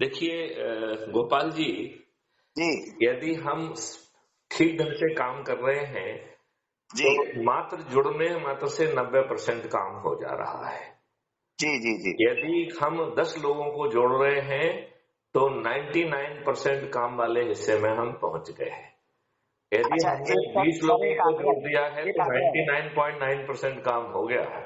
देखिए गोपाल जी, जी यदि हम ठीक ढंग से काम कर रहे हैं जी तो मात्र जुड़ने मात्र से 90% काम हो जा रहा है। जी जी जी। यदि हम 10 लोगों को जोड़ रहे हैं तो 99% काम वाले हिस्से में हम पहुंच गए हैं। यदि अच्छा, हमने एक सर 20 सर लोगों एक को जोड़ आग्रह, दिया है एक तो आग्रह है, 99.9% काम हो गया है।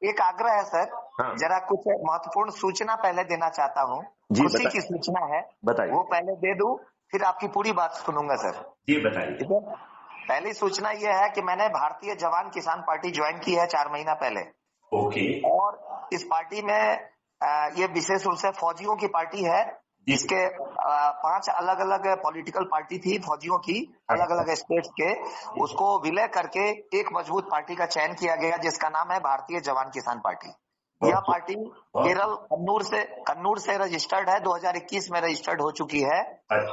एक आग्रह है सर। हाँ जरा कुछ महत्वपूर्ण सूचना पहले देना चाहता हूँ। जी, खुशी की सूचना है, बताइए। वो पहले दे दूं, फिर आपकी पूरी बात सुनूंगा सर। जी बताइए। ठीक है। पहली सूचना यह है कि मैंने भारतीय जवान किसान पार्टी ज्वाइन की है 4 महीना पहले। ओके। और इस पार्टी में ये विशेष रूप से फौजियों की पार्टी है, जिसके 5 अलग अलग पॉलिटिकल पार्टी थी फौजियों की, अलग अलग स्टेट्स के, उसको विलय करके एक मजबूत पार्टी का चयन किया गया, जिसका नाम है भारतीय जवान किसान पार्टी। यह पार्टी केरल कन्नूर से रजिस्टर्ड है, 2021 में रजिस्टर्ड हो चुकी है।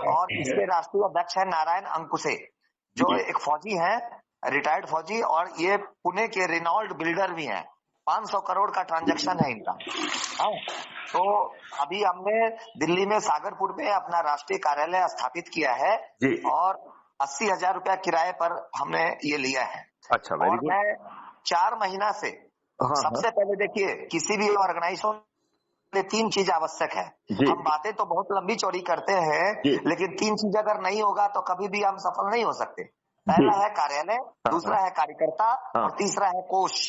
और इसके राष्ट्रीय अध्यक्ष है नारायण अंकुशे, जो एक फौजी हैं, रिटायर्ड फौजी, और ये पुणे के रिनॉल्ड बिल्डर भी हैं। 500 करोड़ का ट्रांजैक्शन है इनका। हाँ, तो अभी हमने दिल्ली में सागरपुर में अपना राष्ट्रीय कार्यालय स्थापित किया है जी। और 80,000 रुपया किराए पर हमने ये लिया है। अच्छा, वेरी और गुड। मैं 4 महीना से, हाँ सबसे पहले देखिए, किसी भी ऑर्गेनाइजेशन में 3 चीज आवश्यक है। जी हम बातें तो बहुत लंबी चौड़ी करते हैं, जी लेकिन 3 चीज अगर नहीं होगा तो कभी भी हम सफल नहीं हो सकते। जी। पहला है कार्यालय, हाँ दूसरा है कार्यकर्ता, हाँ और तीसरा है कोष।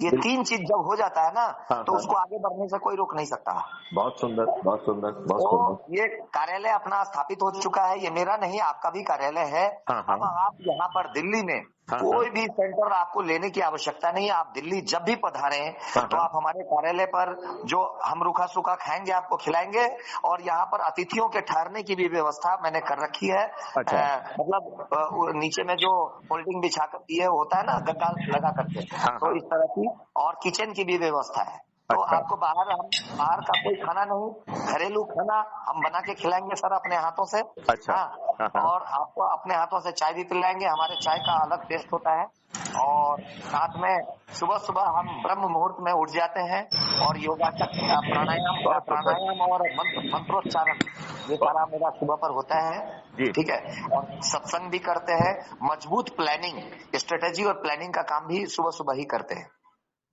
ये बिल्कुल। 3 चीज जब हो जाता है ना, हाँ तो उसको आगे बढ़ने से कोई रोक नहीं सकता। बहुत सुंदर, बहुत सुंदर, बहुत तो सुंदर। ये कार्यालय अपना स्थापित हो चुका है। ये मेरा नहीं, आपका भी कार्यालय है। हाँ अब आप यहाँ पर दिल्ली में हाँ कोई भी सेंटर आपको लेने की आवश्यकता नहीं है। आप दिल्ली जब भी पधारें हाँ तो आप हमारे कार्यालय पर, जो हम रूखा सूखा खाएंगे आपको खिलाएंगे। और यहाँ पर अतिथियों के ठहरने की भी व्यवस्था मैंने कर रखी है। अच्छा। मतलब वो नीचे में जो होल्डिंग बिछा कर दिए होता है ना, गद्दा लगा करके, हाँ तो इस तरह की, और किचन की भी व्यवस्था है। तो अच्छा आपको बाहर का कोई खाना नहीं, घरेलू खाना हम बना के खिलाएंगे सर अपने हाथों से। अच्छा। हाँ, हाँ और आपको अपने हाथों से चाय भी पिलाएंगे। हमारे चाय का अलग टेस्ट होता है। और साथ में सुबह सुबह हम ब्रह्म मुहूर्त में उठ जाते हैं और योगा बहुत सुंदर। प्राणायाम और मंत्रोच्चारण, ये सारा मेरा सुबह पर होता है। जी। ठीक है। और सत्संग भी करते हैं। मजबूत प्लानिंग, स्ट्रेटेजी और प्लानिंग का काम भी सुबह सुबह ही करते हैं।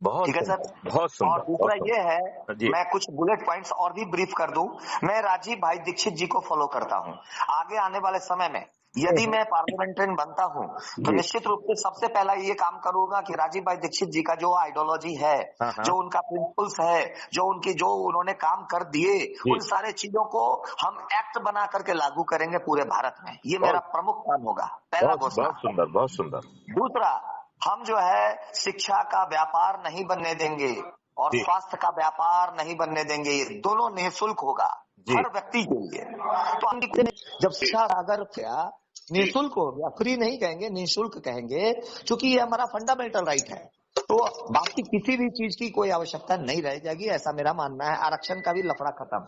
बहुत ठीक है सर। सुंदर, बहुत और सुंदर, बहुत दूसरा ये सुंदर। है, जी मैं कुछ बुलेट पॉइंट्स और भी ब्रीफ कर दूं। मैं राजीव भाई दीक्षित जी को फॉलो करता हूं। आगे आने वाले समय में यदि मैं पार्लियामेंटेरियन बनता हूं तो जी। निश्चित रूप से सबसे पहला ये काम करूंगा कि राजीव भाई दीक्षित जी का जो आइडियोलॉजी है, हाँ जो उनका प्रिंसिपल्स है, जो उन्होंने काम कर दिए, जी। उन सारे चीजों को हम एक्ट बना करके लागू करेंगे पूरे भारत में। ये मेरा बहुत प्रमुख काम होगा, पहला बहुत घोषणा। बहुत सुंदर, बहुत सुंदर। दूसरा, हम जो है शिक्षा का व्यापार नहीं बनने देंगे और जी स्वास्थ्य का व्यापार नहीं बनने देंगे। ये दोनों निःशुल्क होगा जी हर व्यक्ति के लिए। तो हम जब शिक्षा अगर क्या निःशुल्क हो गया, फ्री नहीं कहेंगे, निःशुल्क कहेंगे, क्योंकि ये हमारा फंडामेंटल राइट है, तो बाकी किसी भी चीज की कोई आवश्यकता नहीं रह जाएगी, ऐसा मेरा मानना है। आरक्षण का भी लफड़ा खत्म।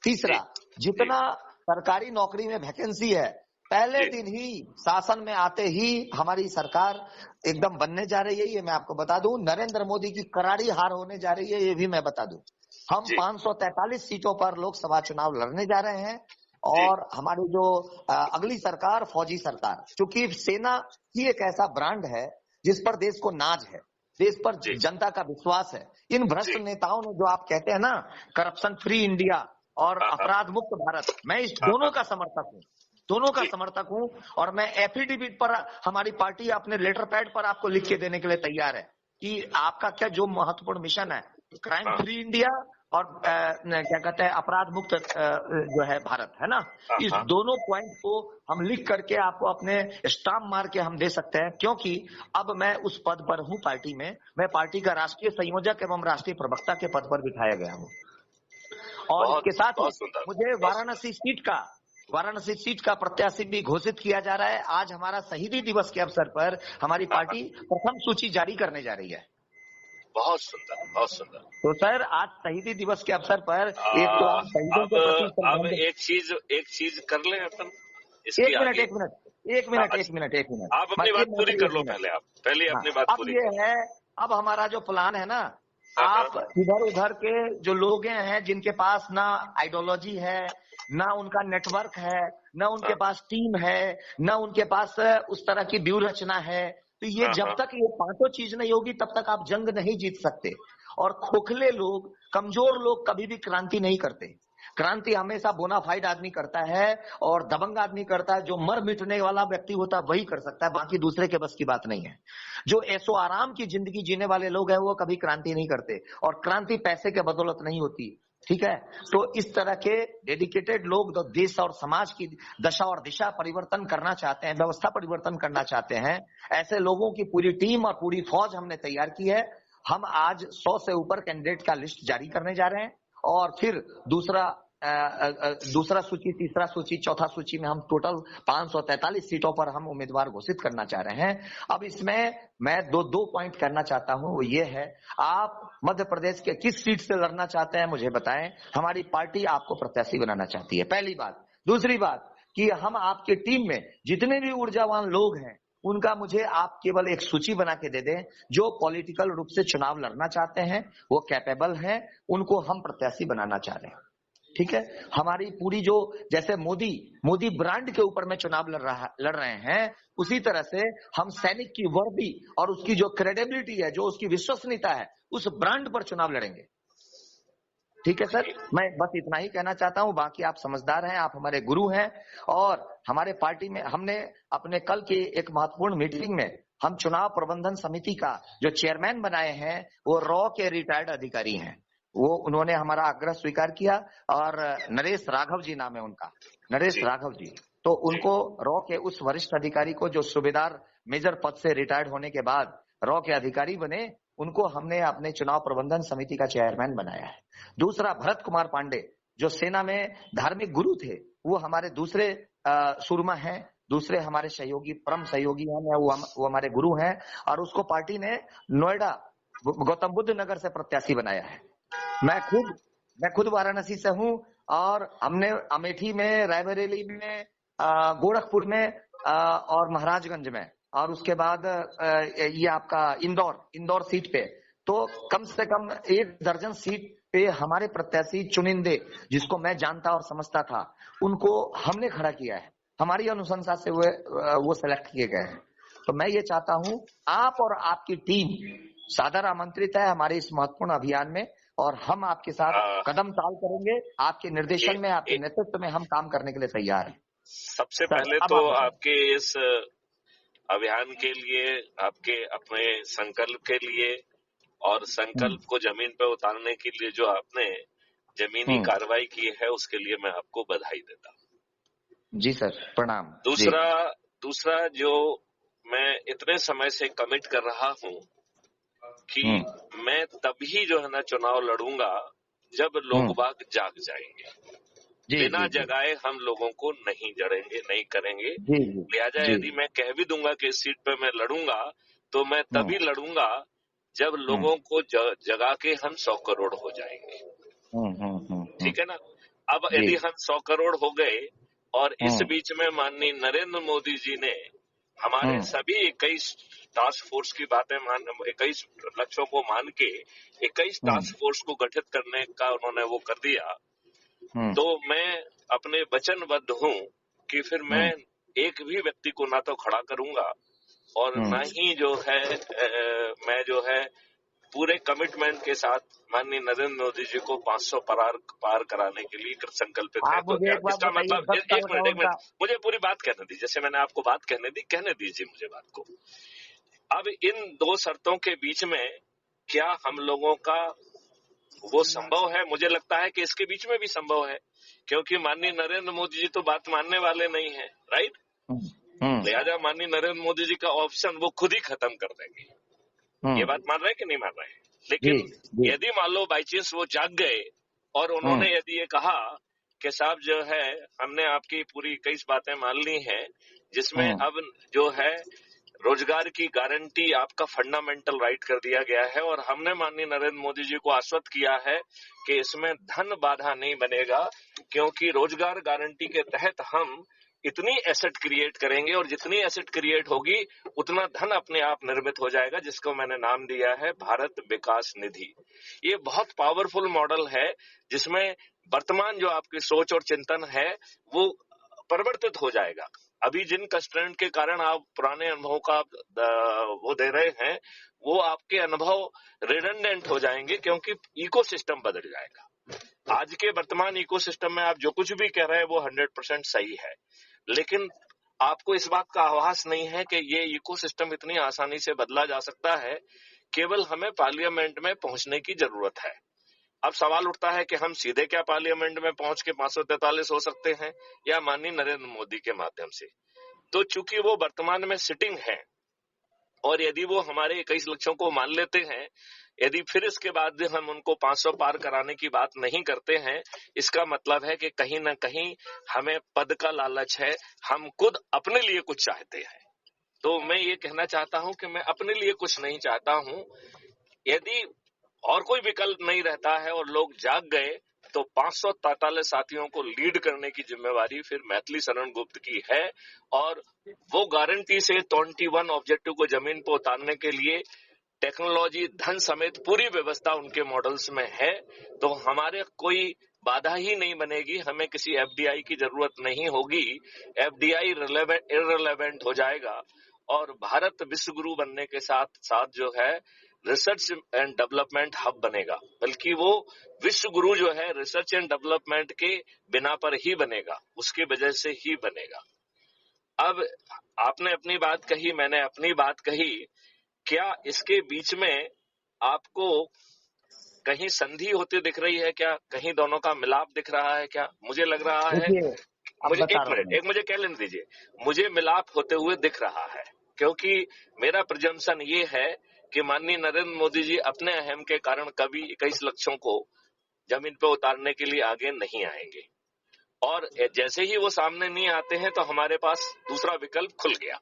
तीसरा, जितना सरकारी नौकरी में वैकेंसी है, पहले दिन ही शासन में आते ही हमारी सरकार एकदम बनने जा रही है, ये मैं आपको बता दूं। नरेंद्र मोदी की करारी हार होने जा रही है, ये भी मैं बता दूं। हम 543 सीटों पर लोकसभा चुनाव लड़ने जा रहे हैं। और हमारी जो अगली सरकार, फौजी सरकार, क्योंकि सेना ही एक ऐसा ब्रांड है जिस पर देश को नाज है, देश पर जनता का विश्वास है। इन भ्रष्ट नेताओं ने, जो आप कहते हैं ना, करप्शन फ्री इंडिया और अपराध मुक्त भारत, मैं इस दोनों का समर्थक हूँ, दोनों का समर्थक हूँ। और मैं एफिडेविट पर, हमारी पार्टी अपने लेटर पैड पर आपको लिख के देने के लिए तैयार है कि आपका क्या जो महत्वपूर्ण मिशन है, क्राइम फ्री इंडिया और क्या कहते हैं, अपराध मुक्त जो है भारत, है ना। इस दोनों पॉइंट को हम लिख करके आपको अपने स्टाम्प मार के हम दे सकते हैं, क्योंकि अब मैं उस पद पर हूँ पार्टी में। मैं पार्टी का राष्ट्रीय संयोजक एवं राष्ट्रीय प्रवक्ता के पद पर बिठाया गया हूँ। और इसके साथ ही मुझे वाराणसी सीट का प्रत्याशी भी घोषित किया जा रहा है। आज हमारा शहीदी दिवस के अवसर पर हमारी पार्टी प्रथम सूची जारी करने जा रही है। बहुत सुंदर, बहुत सुंदर। तो सर, आज शहीदी दिवस के अवसर पर एक तो आप शहीदों के प्रति अब एक चीज कर ले अपन इसकी एक मिनट आगे। एक मिनट आप अपनी बात पूरी कर लो, पहले आप अपनी बात अब पूरी ये कर लो। है, अब हमारा जो प्लान है ना, आप इधर उधर के जो लोग हैं जिनके पास ना आइडियोलॉजी है, ना उनका नेटवर्क है, ना उनके पास टीम है, ना उनके पास उस तरह की व्यूह रचना है, तो ये जब तक ये पांचों चीज नहीं होगी तब तक आप जंग नहीं जीत सकते। और खोखले लोग, कमजोर लोग कभी भी क्रांति नहीं करते। क्रांति हमेशा बोनाफाइड आदमी करता है और दबंग आदमी करता है। जो मर मिटने वाला व्यक्ति होता है वही कर सकता है, बाकी दूसरे के बस की बात नहीं है। जो ऐसो आराम की जिंदगी जीने वाले लोग हैं वो कभी क्रांति नहीं करते, और क्रांति पैसे के बदौलत नहीं होती। ठीक है, तो इस तरह के डेडिकेटेड लोग जो देश और समाज की दशा और दिशा परिवर्तन करना चाहते हैं, व्यवस्था परिवर्तन करना चाहते हैं, ऐसे लोगों की पूरी टीम और पूरी फौज हमने तैयार की है। हम आज 100 से ऊपर कैंडिडेट का लिस्ट जारी करने जा रहे हैं, और फिर दूसरा सूची, तीसरा सूची, चौथा सूची में हम टोटल 543 सीटों पर हम उम्मीदवार घोषित करना चाह रहे हैं। अब इसमें मैं दो पॉइंट करना चाहता हूं, वो ये है, आप मध्य प्रदेश के किस सीट से लड़ना चाहते हैं मुझे बताएं। हमारी पार्टी आपको प्रत्याशी बनाना चाहती है, पहली बात। दूसरी बात कि हम आपके टीम में जितने भी ऊर्जावान लोग हैं उनका मुझे आप केवल एक सूची बना के दे दें, जो पॉलिटिकल रूप से चुनाव लड़ना चाहते हैं, वो कैपेबल हैं, उनको हम प्रत्याशी बनाना चाह रहे हैं। ठीक है, हमारी पूरी जो, जैसे मोदी ब्रांड के ऊपर में चुनाव लड़ रहे हैं, उसी तरह से हम सैनिक की वर्दी और उसकी जो क्रेडिबिलिटी है, जो उसकी विश्वसनीयता है, उस ब्रांड पर चुनाव लड़ेंगे। ठीक है सर, मैं बस इतना ही कहना चाहता हूं, बाकी आप समझदार हैं, आप हमारे गुरु हैं। और हमारे पार्टी में हमने अपने कल की एक महत्वपूर्ण मीटिंग में हम चुनाव प्रबंधन समिति का जो चेयरमैन बनाए हैं वो रॉ के रिटायर्ड अधिकारी हैं। वो उन्होंने हमारा आग्रह स्वीकार किया, और नरेश राघव जी नाम है उनका, नरेश राघव जी। तो उनको रॉ के उस वरिष्ठ अधिकारी को जो सूबेदार मेजर पद से रिटायर्ड होने के बाद रॉ के अधिकारी बने, उनको हमने अपने चुनाव प्रबंधन समिति का चेयरमैन बनाया है। दूसरा, भरत कुमार पांडे जो सेना में धार्मिक गुरु थे, वो हमारे दूसरे सूरमा हैं, दूसरे हमारे सहयोगी, परम सहयोगी हैं, वो हमारे गुरु हैं। और उसको पार्टी ने नोएडा गौतम बुद्ध नगर से प्रत्याशी बनाया है। मैं खुद वाराणसी से हूं, और हमने अमेठी में, रायबरेली में, गोरखपुर में और महाराजगंज में, और उसके बाद ये आपका इंदौर सीट पे, तो कम से कम 1 दर्जन सीट पे हमारे प्रत्याशी चुनिंदे, जिसको मैं जानता और समझता था, उनको हमने खड़ा किया है। हमारी अनुशंसा से वो सेलेक्ट किए गए हैं। तो मैं ये चाहता हूं, आप और आपकी टीम सादर आमंत्रित है हमारे इस महत्वपूर्ण अभियान में, और हम आपके साथ कदम ताल करेंगे। आपके निर्देशन में, आपके नेतृत्व में हम काम करने के लिए तैयार हैं। सबसे पहले तो आपके इस अभियान के लिए, आपके अपने संकल्प के लिए, और संकल्प को जमीन पर उतारने के लिए जो आपने जमीनी कार्रवाई की है, उसके लिए मैं आपको बधाई देता हूँ। जी सर, प्रणाम। दूसरा जो मैं इतने समय से कमिट कर रहा हूँ कि मैं तभी जो है ना चुनाव लड़ूंगा जब लोग बाग जाग जाएंगे। बिना जगाए हम लोगों को नहीं जड़ेंगे, नहीं करेंगे। लिहाजा यदि मैं कह भी दूंगा कि इस सीट पे मैं लड़ूंगा, तो मैं तभी लड़ूंगा जब लोगों को जगा के हम 100 करोड़ हो जाएंगे। ठीक है ना। अब यदि हम 100 करोड़ हो गए, और इस बीच में माननीय नरेंद्र मोदी जी ने हमारे सभी 21 टास्क फोर्स की बातें 21 लक्ष्यों को मान के 21 टास्क फोर्स को गठित करने का उन्होंने वो कर दिया, तो मैं अपने वचनबद्ध हूं कि फिर मैं एक भी व्यक्ति को ना तो खड़ा करूंगा, और ना ही जो है मैं जो है पूरे कमिटमेंट के साथ माननीय नरेंद्र मोदी जी को 500 पार कराने के लिए संकल्पित है। तो इसका मतलब, एक मिनट मुझे पूरी बात कहने दीजिए। जैसे मैंने आपको बात कहने दीजिए मुझे बात को। अब इन 2 शर्तों के बीच में क्या हम लोगों का वो संभव है? मुझे लगता है कि इसके बीच में भी संभव है, क्योंकि माननीय नरेंद्र मोदी जी तो बात मानने वाले नहीं है, राइट। लिहाजा माननीय नरेंद्र मोदी जी का ऑप्शन वो खुद ही खत्म कर देंगे। ये बात मान रहे हैं कि नहीं मान रहे हैं? लेकिन यदि मान लो बाई चांस वो जाग गए और उन्होंने यदि ये कहा कि साहब जो है हमने आपकी पूरी 21 बातें मान ली हैं, जिसमें अब जो है रोजगार की गारंटी आपका फंडामेंटल राइट कर दिया गया है, और हमने माननीय नरेंद्र मोदी जी को आश्वस्त किया है कि इसमें धन बाधा नहीं बनेगा, क्योंकि रोजगार गारंटी के तहत हम इतनी एसेट क्रिएट करेंगे और जितनी एसेट क्रिएट होगी उतना धन अपने आप निर्मित हो जाएगा, जिसको मैंने नाम दिया है भारत विकास निधि। ये बहुत पावरफुल मॉडल है जिसमें वर्तमान जो आपकी सोच और चिंतन है वो परिवर्तित हो जाएगा। अभी जिन कंस्ट्रेंट के कारण आप पुराने अनुभव का वो दे रहे हैं वो आपके अनुभव रिडंडेंट हो जाएंगे क्योंकि इकोसिस्टम बदल जाएगा। आज के वर्तमान इकोसिस्टम में आप जो कुछ भी कह रहे हैं वो 100% सही है, लेकिन आपको इस बात का आभास नहीं है कि ये इकोसिस्टम इतनी आसानी से बदला जा सकता है। केवल हमें पार्लियामेंट में पहुंचने की जरूरत है। अब सवाल उठता है कि हम सीधे क्या पार्लियामेंट में पहुंच के 543 हो सकते हैं या माननीय नरेंद्र मोदी के माध्यम से। तो चूंकि वो वर्तमान में सिटिंग है और यदि वो हमारे 21 लक्ष्यों को मान लेते हैं, यदि फिर इसके बाद हम उनको 500 पार कराने की बात नहीं करते हैं, इसका मतलब है कि कहीं ना कहीं हमें पद का लालच है, हम खुद अपने लिए कुछ चाहते हैं। तो मैं ये कहना चाहता हूं कि मैं अपने लिए कुछ नहीं चाहता हूं। यदि और कोई विकल्प नहीं रहता है और लोग जाग गए तो 543 साथियों को लीड करने की जिम्मेवारी फिर मैथिली शरण गुप्त की है और वो गारंटी से 21 ऑब्जेक्टिव को जमीन पर उतारने के लिए टेक्नोलॉजी, धन समेत पूरी व्यवस्था उनके मॉडल्स में है। तो हमारे कोई बाधा ही नहीं बनेगी, हमें किसी एफडीआई की जरूरत नहीं होगी। एफडीआई इररिलेवेंट हो जाएगा और भारत विश्व गुरु बनने के साथ साथ जो है रिसर्च एंड डेवलपमेंट हब बनेगा, बल्कि वो विश्व गुरु जो है रिसर्च एंड डेवलपमेंट के बिना पर ही बनेगा, उसकी वजह से ही बनेगा। अब आपने अपनी बात कही, मैंने अपनी बात कही, क्या इसके बीच में आपको कहीं संधि होती दिख रही है क्या? कहीं दोनों का मिलाप दिख रहा है क्या? मुझे लग रहा है, मुझे एक मुझे कह लेने दीजिए, मुझे मिलाप होते हुए दिख रहा है, क्योंकि मेरा प्रजम्पशन ये है कि माननीय नरेंद्र मोदी जी अपने अहम के कारण कभी 21 लक्ष्यों को जमीन पर उतारने के लिए आगे नहीं आएंगे और जैसे ही वो सामने नहीं आते हैं तो हमारे पास दूसरा विकल्प खुल गया।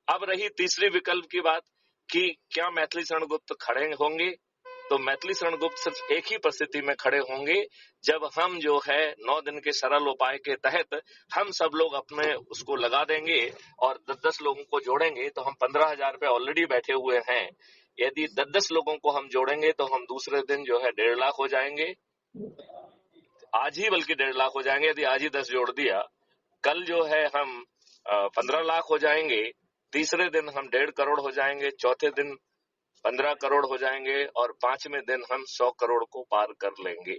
अब रही तीसरी विकल्प की बात कि क्या मैथिली शरण गुप्त खड़े होंगे, तो मैथिली शरण गुप्त सिर्फ एक ही परिस्थिति में खड़े होंगे जब हम जो है 9 दिन के सरल उपाय के तहत हम सब लोग अपने उसको लगा देंगे और 10-10 लोगों को जोड़ेंगे। तो हम 15,000 पे ऑलरेडी बैठे हुए हैं, यदि 10-10 लोगों को हम जोड़ेंगे तो हम दूसरे दिन जो है 1.5 लाख हो जाएंगे, आज ही बल्कि 1.5 लाख हो जाएंगे। यदि आज ही 10 जोड़ दिया, कल जो है हम 15 लाख हो जाएंगे, तीसरे दिन हम 1.5 करोड़ हो जाएंगे, चौथे दिन 15 करोड़ हो जाएंगे और 5वें दिन हम 100 करोड़ को पार कर लेंगे।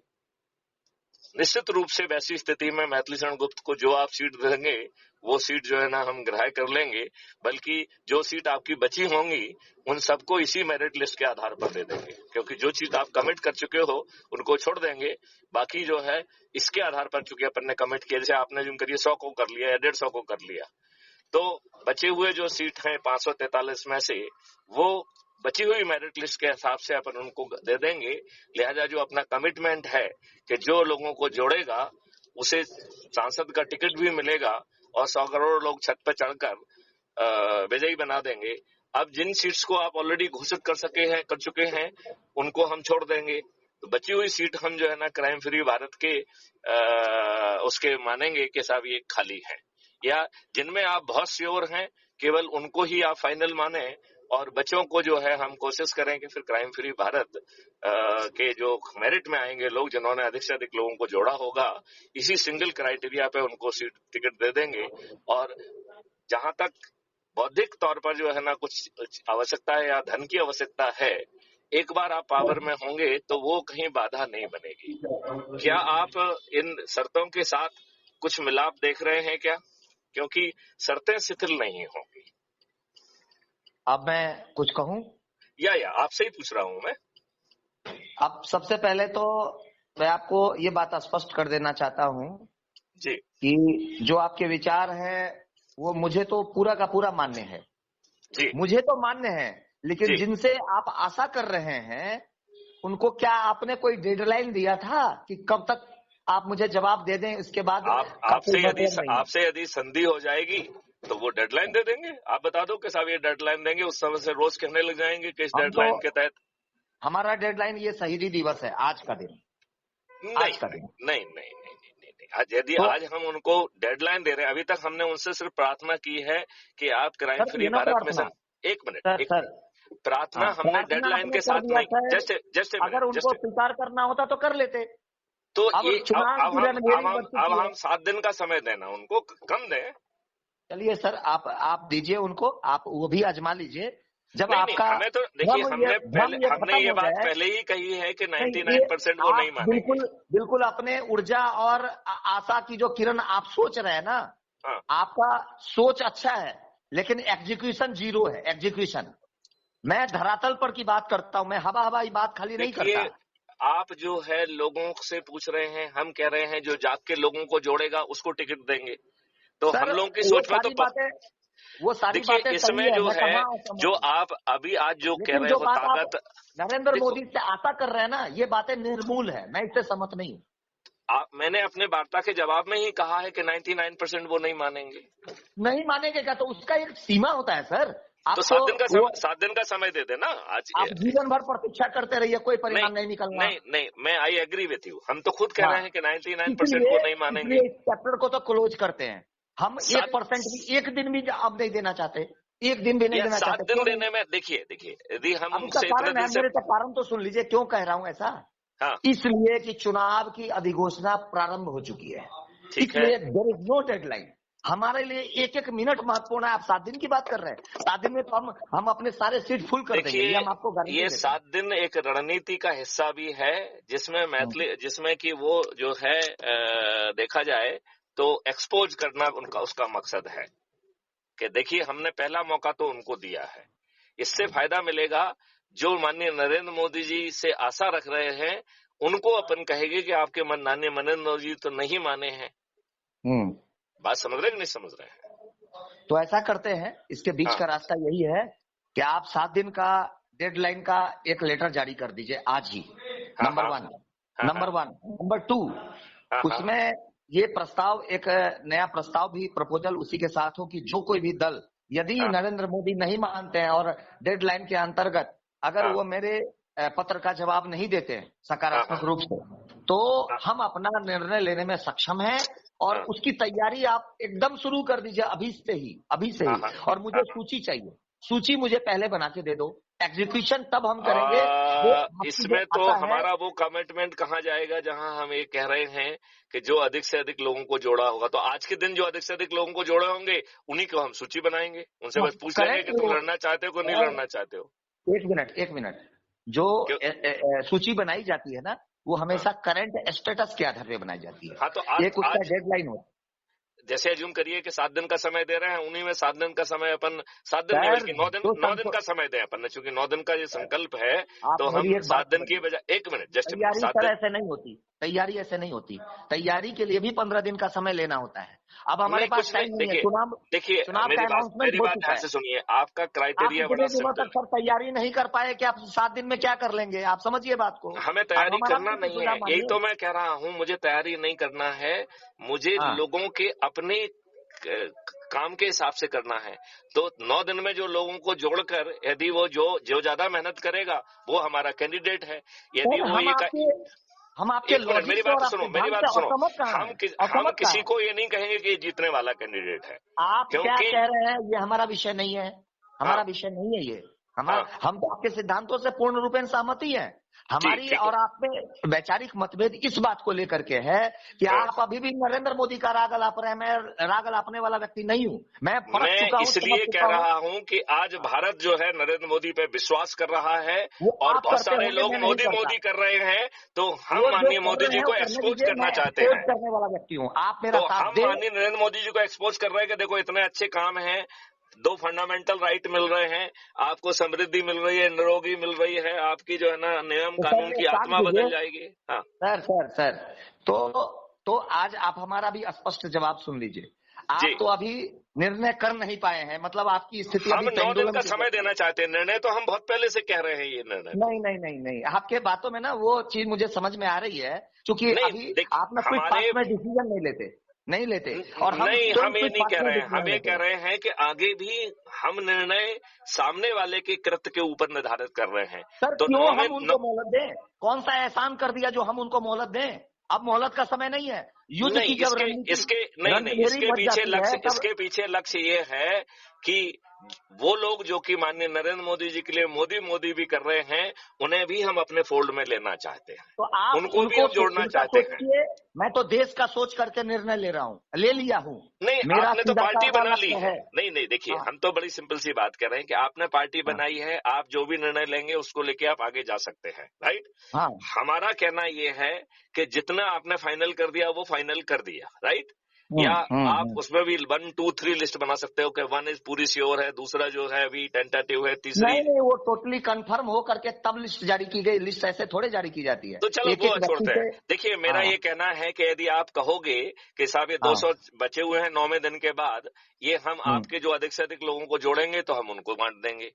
निश्चित रूप से वैसी स्थिति में मैथिली शरण गुप्त को जो आप सीट देंगे वो सीट जो है ना हम ग्रहण कर लेंगे, बल्कि जो सीट आपकी बची होंगी उन सबको इसी मेरिट लिस्ट के आधार पर दे देंगे, क्योंकि जो चीज आप कमिट कर चुके हो उनको छोड़ देंगे, बाकी जो है इसके आधार पर चूंकि अपन ने कमिट किया, जैसे आपने जो करिए 100 को कर लिया या 150 को कर लिया, तो बचे हुए जो सीट हैं 543 में से वो बची हुई मेरिट लिस्ट के हिसाब से अपन उनको दे देंगे। लिहाजा जो अपना कमिटमेंट है कि जो लोगों को जोड़ेगा उसे सांसद का टिकट भी मिलेगा और 100 करोड़ लोग छत पर चढ़कर विजयी बना देंगे। अब जिन सीट्स को आप ऑलरेडी घोषित कर चुके हैं उनको हम छोड़ देंगे, तो बची हुई सीट हम जो है ना क्राइम फ्री भारत के उसके मानेंगे कि साहब ये खाली है, या जिनमें आप बहुत श्योर हैं केवल उनको ही आप फाइनल माने और बच्चों को जो है हम कोशिश करें कि फिर क्राइम फ्री भारत के जो मेरिट में आएंगे लोग जिन्होंने अधिक से अधिक लोगों को जोड़ा होगा, इसी सिंगल क्राइटेरिया पे उनको सीट टिकट दे देंगे। और जहां तक बौद्धिक तौर पर जो है ना कुछ आवश्यकता है या धन की आवश्यकता है, एक बार आप पावर में होंगे तो वो कहीं बाधा नहीं बनेगी। क्या आप इन शर्तों के साथ कुछ मिलाप देख रहे हैं क्या? क्योंकि शर्तें शिथिल नहीं होंगी। अब मैं कुछ कहूं या आपसे ही पूछ रहा हूं मैं। अब सबसे पहले तो मैं आपको ये बात स्पष्ट कर देना चाहता हूं जी कि जो आपके विचार हैं वो मुझे तो पूरा का पूरा मान्य है जी, मुझे तो मान्य है, लेकिन जिनसे आप आशा कर रहे हैं उनको क्या आपने कोई डेडलाइन दिया था कि कब तक आप मुझे जवाब दे दें? इसके बाद आपसे यदि संधि हो जाएगी तो वो डेडलाइन दे देंगे। आप बता दो कि साहब ये डेडलाइन देंगे, उस समय से रोज कहने लग जाएंगे कि इस डेडलाइन के तहत। हमारा डेडलाइन ये शहीदी दिवस है, आज का दिन। नहीं, यदि तो आज हम उनको डेडलाइन दे रहे हैं, अभी तक हमने उनसे सिर्फ प्रार्थना की है कि आप क्राइम सर फ्री ये ना भारत प्रार्थना, मिशन। एक मिनट सर प्रार्थना हाँ, हमने प्रार्थना डेडलाइन आपने के कर साथ दिया नहीं। सर, जस्ट ए अगर उनको मिनट। स्वीकार करना होता तो कर लेते। तो अब ये चुनाव की रणभेरी बढ़ अब चुकी है। हम 7 दिन का समय देना उनको कम दें। चलिए सर, आप दीजिए उनको, आप वो भी आजमा लीजिए। जब नहीं आपका हमें तो देखिए, भ्रम ये हमने खत्म ये हो बात जाए, पहले ही कही है कि नहीं, 99% वो नहीं आप मानेंगे। बिल्कुल अपने ऊर्जा और आशा की जो किरण आप सोच रहे हैं ना, हाँ, आपका सोच अच्छा है, लेकिन एग्जीक्यूशन जीरो है। एग्जीक्यूशन, मैं धरातल पर की बात करता हूं, मैं हवा हवाई बात खाली नहीं देखिए करता। आप जो है लोगों से पूछ रहे हैं, हम कह रहे हैं जो जाग के लोगों को जोड़ेगा उसको टिकट देंगे। तो सर हम लोगों की वो सोच में तो सारी देखिए बातें सही इसमें है, जो मैं है, कहाँ जो असहमत हूं। आप अभी आज जो कह लेकिन रहे जो हो बात आप ताकत, नरेंद्र देखो मोदी से आशा कर रहे हैं ना, ये बातें निर्मूल है, मैं इससे सहमत नहीं हूँ। मैंने अपने वार्ता के जवाब में ही कहा है कि 99% वो नहीं मानेंगे। नहीं मानेंगे क्या? तो उसका एक सीमा होता है सर। तो आप तो 7 दिन का समय दे देना आज। आप जीवन भर प्रतीक्षा करते रहिए, कोई परिणाम नहीं निकलना। नहीं मैं आई एग्री विथ यू। हम तो खुद कह हाँ, रहे हैं कि 99% इसलिए वो नहीं मानेंगे। इस चैप्टर को तो क्लोज करते हैं हम। 1% भी, 7 एक दिन भी अब नहीं देना चाहते, एक दिन भी नहीं या देना 7 चाहते। दिन क्यों नहीं? देने में देखिए यदि हम अब इसका उनसे इतने कारण है, दिन से, मेरे तो कारण तो सुन लीजिए क्यों कह रहा हूं ऐसा। हाँ इसलिए कि चुनाव की अधिघोषणा प्रारंभ हो चुकी है, ठीक है, इसलिए देयर इज नो डेडलाइन। हमारे लिए एक एक मिनट महत्वपूर्ण है। आप 7 दिन की बात कर रहे हैं, 7 दिन में तो हम अपने सारे सीट फुल कर देंगे, ये देखिए हम आपको गारंटी ये देते 7 दिन एक रणनीति का हिस्सा भी है, जिसमें कि वो जो है देखा जाए तो एक्सपोज करना उनका उसका मकसद है कि देखिए हमने पहला मौका तो उनको दिया है। इससे फायदा मिलेगा जो माननीय नरेंद्र मोदी जी से आशा रख रहे हैं, उनको अपन कहेंगे कि आपके माननीय नरेंद्र मोदी जी तो नहीं माने हैं। हैं। बात समझ रहे हैं कि नहीं समझ रहे हैं? तो ऐसा करते हैं, इसके बीच हाँ का रास्ता यही है कि आप 7 दिन का डेडलाइन का एक लेटर जारी कर दीजिए आज ही। हाँ नंबर हाँ वन। हाँ नंबर वन। नंबर 2, हाँ हाँ उसमें ये प्रस्ताव, एक नया प्रस्ताव भी, प्रपोजल उसी के साथ हो कि जो कोई भी दल यदि हाँ नरेंद्र मोदी नहीं मानते हैं और डेडलाइन के अंतर्गत अगर हाँ वो मेरे पत्र का जवाब नहीं देते हैं सकारात्मक हाँ रूप से, तो हाँ हम अपना निर्णय लेने में सक्षम हैं। और हाँ उसकी तैयारी आप एकदम शुरू कर दीजिए अभी से हाँ ही। हाँ और मुझे हाँ सूची चाहिए, सूची मुझे पहले बना के दे दो। एग्जीक्यूशन तब हम करेंगे वो आपकी जो इसमें तो आशा है। हमारा वो कमिटमेंट कहाँ जाएगा जहां हम ये कह रहे हैं कि जो अधिक से अधिक लोगों को जोड़ा होगा, तो आज के दिन जो अधिक से अधिक लोगों को जोड़े होंगे उन्हीं को हम सूची बनाएंगे, उनसे बस पूछ लेंगे कि तुम लड़ना चाहते हो कि नहीं लड़ना चाहते हो। एक मिनट, जो सूची बनाई जाती है ना, वो हमेशा करंट स्टेटस के आधार पे बनाई जाती है। हाँ तो एक उसका डेडलाइन हो। जैसे अज्यूम करिए कि 7 दिन का समय दे रहे हैं, उन्हीं में 7 दिन का समय अपन 7 दिन नहीं बल्कि 9 दिन का समय दें अपन ने, चूंकि 9 दिन का ये संकल्प है तो हम 7 दिन की बजाय 1 मिनट जस्ट तैयारी 7 सर दिन ऐसे नहीं होती, तैयारी ऐसे नहीं होती। तैयारी के लिए भी 15 दिन का समय लेना होता है। अब हमारे पास टाइम नहीं है। देखिए चुनाव का अनाउंसमेंट मेरी हो बात चुका ध्यान है। से सुनिए, आपका आप क्राइटेरिया इतने बड़ा दिनों सिंपल तक सर तैयारी नहीं कर पाए कि आप 7 दिन में क्या कर लेंगे? आप समझिए बात को। है। हमें तैयारी हमारा करना भी नहीं है, सुझाव यही मानिए। तो मैं कह रहा हूं, मुझे तैयारी नहीं करना है, मुझे हाँ, लोगों के अपने काम के हिसाब से करना है। तो 9 दिन में जो लोगों को जोड़कर यदि वो जो ज्यादा मेहनत करेगा वो हमारा कैंडिडेट है। यदि सर वो हम आपके एक मिनट लॉजिक से और मेरी सिद्धांत बात से सुनो, असहमत कहाँ हम हैं? हम असहमत कहाँ किसी हैं? को ये नहीं कहेंगे कि ये जीतने वाला कैंडिडेट है, आप क्या क्योंकि कह रहे हैं ये हमारा विषय नहीं है। हमारा हाँ विषय नहीं है ये। हाँ हम तो आपके सिद्धांतों से पूर्ण रूपेण सहमति है। हमारी ठीक है और आप में वैचारिक मतभेद इस बात को लेकर के है कि हाँ। आप अभी भी नरेंद्र मोदी का राग अलाप रहे हैं। मैं राग अलापने वाला व्यक्ति नहीं हूँ, मैं परख मैं चुका हूँ, समझ इसलिए कह चुका हूँ। रहा हूं कि आज भारत जो है नरेंद्र मोदी पे विश्वास कर रहा है वो और आप बहुत करते सारे होंगे, लोग मैं नहीं मोदी करता। मोदी कर रहे हैं, तो हम वो जो माननीय कर मोदी रहे जी हैं को वो करने एक्सपोज दीजिए, करना मैं चाहते एक्सपोज हैं। करने वाला व्यक्ति हूँ। आप मेरा तो साथ हम दें। माननीय नरेंद्र मोदी जी को एक्सपोज कर रहे हैं कि देखो इतने अच्छे काम हैं, 2 फंडामेंटल राइट मिल रहे हैं, आपको समृद्धि मिल रही है, निरोगी मिल रही है, आपकी जो है ना नियम तो कानून सर की एक काम आत्मा कीजिए बदल जाएगी। हाँ सर, तो आज आप हमारा भी स्पष्ट जवाब सुन लीजिए। आप जी, तो अभी निर्णय कर नहीं पाए हैं, मतलब आपकी स्थिति हम अभी 9 दिन पेंडुलम का की समय तरह है। देना चाहते हैं, निर्णय तो हम बहुत पहले से कह रहे हैं, ये निर्णय तो नहीं, आपके बातों में ना वो चीज मुझे समझ में आ रही है, क्योंकि नहीं। अभी देख आप ना क्विक हमारे फास्ट में डिसीजन नहीं लेते और हम नहीं, स्वयं हम ये क्विक नहीं फास्ट कह में रहे हैं, हम डिसीजन ये लेते कह हैं। रहे हैं कि आगे भी हम निर्णय सामने वाले के कृत्य के ऊपर निर्धारित कर रहे हैं। सर तो क्यों हमें हम उनको मोहलत दें? कौन सा एहसान कर दिया जो हम उनको मोहलत दें? अब मोहलत का समय नहीं है। युद्ध नहीं, की जब इसके रणनीति इसके नहीं नहीं रणभेरी इसके बच पीछे जाती है लक्ष्य तब। इसके पीछे लक्ष्य ये है कि वो लोग जो कि माननीय नरेंद्र मोदी जी के लिए मोदी भी कर रहे हैं, उन्हें भी हम अपने फोल्ड में लेना चाहते हैं, तो आप उनको भी उनको हम जोड़ना उनका चाहते हैं। सोचिए, मैं तो देश का सोच करके निर्णय ले लिया हूँ। नहीं, मेरा आपने तो सीधा पार्टी साधा बना ली लक्ष्य है। है। नहीं नहीं, देखिए, हाँ, हम तो बड़ी सिंपल सी बात कर रहे हैं कि आपने पार्टी हाँ, बनाई है, आप जो भी निर्णय लेंगे उसको लेके आप आगे जा सकते हैं, राइट। हाँ, हमारा कहना ये है कि जितना आपने फाइनल कर दिया वो फाइनल कर दिया, राइट। या आप हम्म। उसमें भी 1, 2, 3 लिस्ट बना सकते हो कि 1 इज पूरी श्योर है, दूसरा जो है अभी टेंटेटिव है, तीसरी। नहीं, वो टोटली कंफर्म हो करके तब लिस्ट जारी की गई। लिस्ट ऐसे थोड़े जारी की जाती है, तो चलो एक वो एक व्यक्ति छोड़ते हैं। से। देखिए, मेरा हाँ, ये कहना है कि यदि आप कहोगे कि साहब ये हाँ, 200 बचे हुए हैं 9वें दिन के बाद, ये हम हम्म, आपके जो अधिक से अधिक लोगों को जोड़ेंगे तो हम उनको बांट देंगे।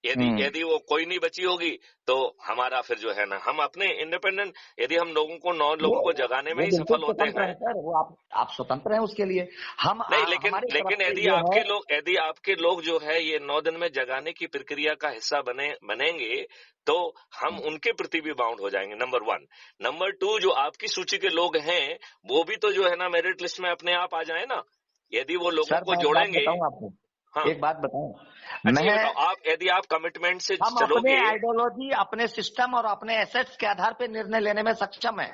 यदि हम्म। यदि वो कोई नहीं बची होगी तो हमारा फिर जो है ना, हम अपने इंडिपेंडेंट, यदि हम लोगों को 9 वो लोगों को जगाने में वो ही बिल्कुल सफल होते स्वतंत्र हैं। है सर, वो आप स्वतंत्र हैं उसके लिए। नहीं, लेकिन हमारी तरफ लेकिन से ये है। यदि आपके लोग जो है ये 9 दिन में जगाने की प्रक्रिया का हिस्सा बनेंगे तो हम उनके प्रति भी बाउंड हो जाएंगे, नंबर 1। नंबर 2, जो आपकी सूची के लोग हैं वो भी तो जो है ना मेरिट लिस्ट में अपने आप आ जाए ना, यदि वो लोगों सर को मैं एक बात जोड़ेंगे। बताऊं आपको, हाँ, एक बात बताऊं। अच्छा ये मैं बताओ, यदि आप कमिटमेंट से हम अपने चलोगे। आइडियोलॉजी, अपने सिस्टम और अपने एसेट्स के आधार पर निर्णय लेने में सक्षम है।